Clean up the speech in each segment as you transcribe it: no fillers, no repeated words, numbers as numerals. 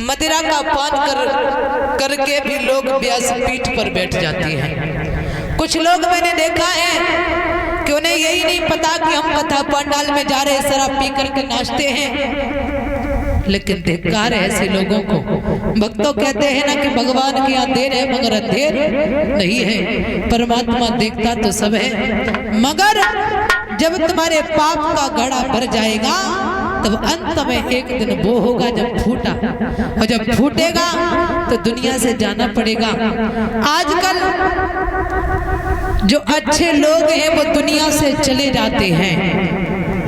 मदिरा का पान करके भी लोग व्यासपीठ पर बैठ जाते हैं। कुछ लोग मैंने देखा है कि उन्हें यही नहीं पता कि हम कथा पंडाल में जा रहे शराब पी करके नाचते हैं। लेकिन धिक्कार है ऐसे लोगों को। भक्तों कहते हैं ना कि भगवान के यहाँ देर है मगर अंधेर नहीं है। परमात्मा देखता तो सब है, मगर जब तुम्हारे पाप का घड़ा भर जाएगा तब अंत में एक दिन वो होगा जब फूटा, और जब फूटेगा तो दुनिया से जाना पड़ेगा। आजकल जो अच्छे लोग हैं वो दुनिया से चले जाते हैं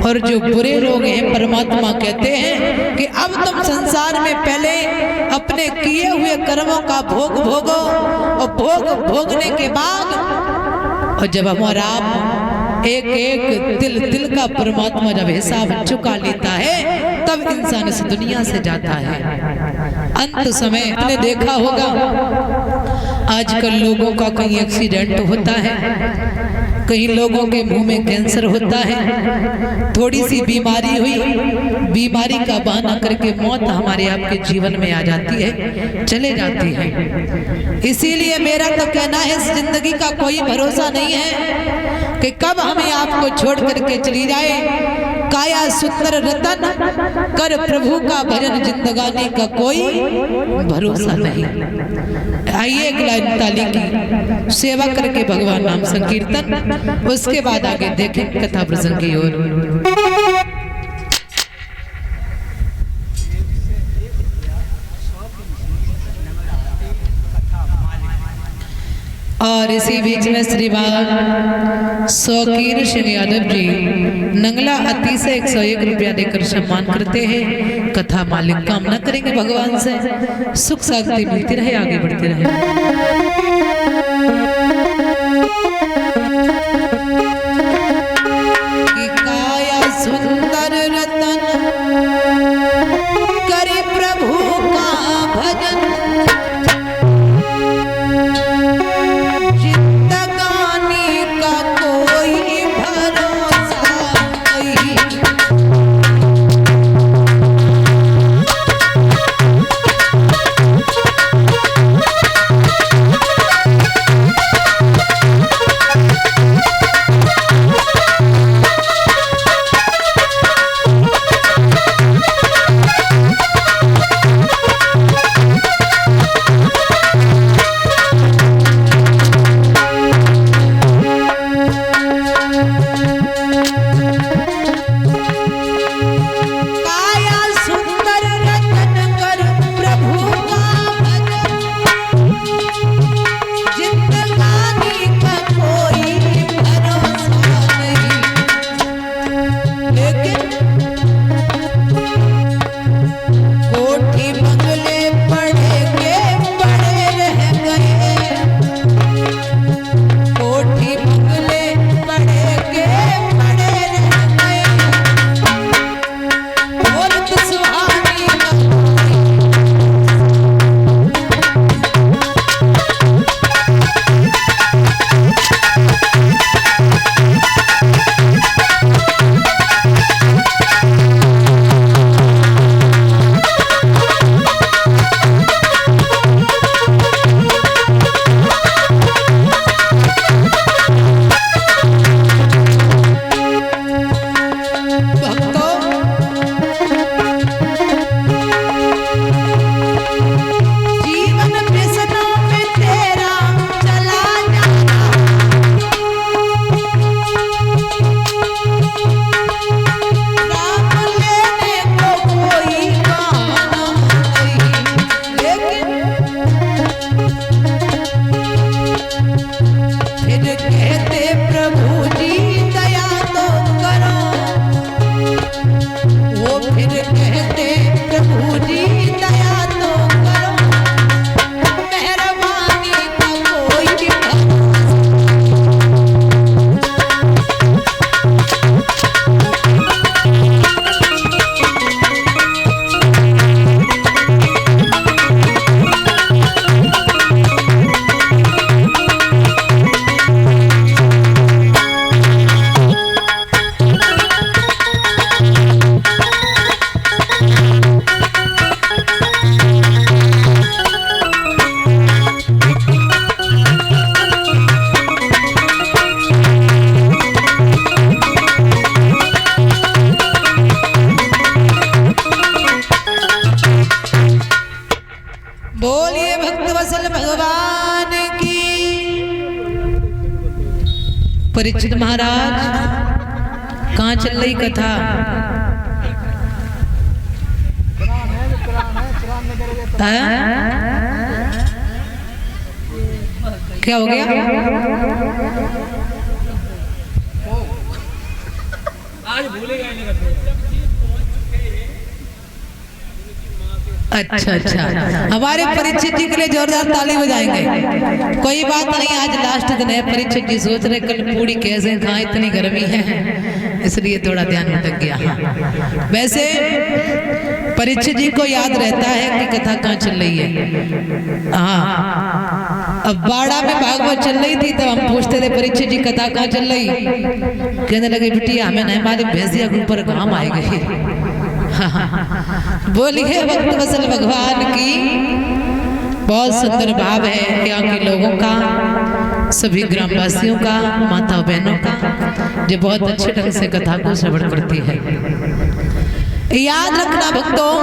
और जो बुरे लोग हैं परमात्मा कहते हैं कि अब तुम संसार में पहले अपने किए हुए कर्मों का भोग भोगो, और भोग भोगने के बाद और जब हमारा एक एक दिल का परमात्मा जब हिसाब चुका लेता है तब इंसान इस दुनिया से जाता है। अंत समय आपने देखा होगा आजकल लोगों का कहीं एक्सीडेंट होता है, कई लोगों के मुंह में कैंसर होता है, थोड़ी सी बीमारी हुई, बीमारी का बहाना करके मौत हमारे आपके जीवन में आ जाती है, चले जाती है। इसीलिए मेरा तो कहना है इस जिंदगी का कोई भरोसा नहीं है कि कब हमें आपको छोड़ करके चली जाए। काया सुंदर रतन कर प्रभु का भजन, जिंदगानी का कोई भरोसा नहीं। आइए एक लाइन ताली की सेवा करके भगवान नाम संकीर्तन, उसके बाद आगे देखें कथा प्रसंग की ओर। और इसी बीच में श्रीमान शौकीर सिंह यादव जी नंगला अति से 101 रुपया देकर सम्मान करते हैं। कथा मालिक कामना करेंगे भगवान से सुख शांति मिलती रहे, आगे बढ़ती रहे। काया सुंदर रतन करे प्रभु का भजन, परीक्षित महाराज कहाँ चल रही कथा? क्या हो गया? आज भूलेगा अच्छा, हमारे परीक्षित जी के लिए जोरदार ताली बजाएंगे। कोई बात नहीं, आज लास्ट दिन है। परीक्षित जी सोच रहे कल पूड़ी कैसे खाएं, इतनी गर्मी है, इसलिए थोड़ा ध्यान भटक गया। वैसे परीक्षित जी को याद रहता है कि कथा कहाँ चल रही है। हाँ, अब बाड़ा में भागवत चल रही थी, तब हम पूछते थे परीक्षित जी कथा कहाँ चल रही? कहने लगे बिटिया हमें नहीं मालूम, भैंसिया के ऊपर घाम आए गई। बोलिए भक्त वत्सल भगवान की। बहुत सुंदर भाव है यहाँ के लोगों का, सभी ग्रामवासियों का, माता बहनों का, जो बहुत अच्छे ढंग से कथा को श्रवण करती है। याद रखना भक्तों,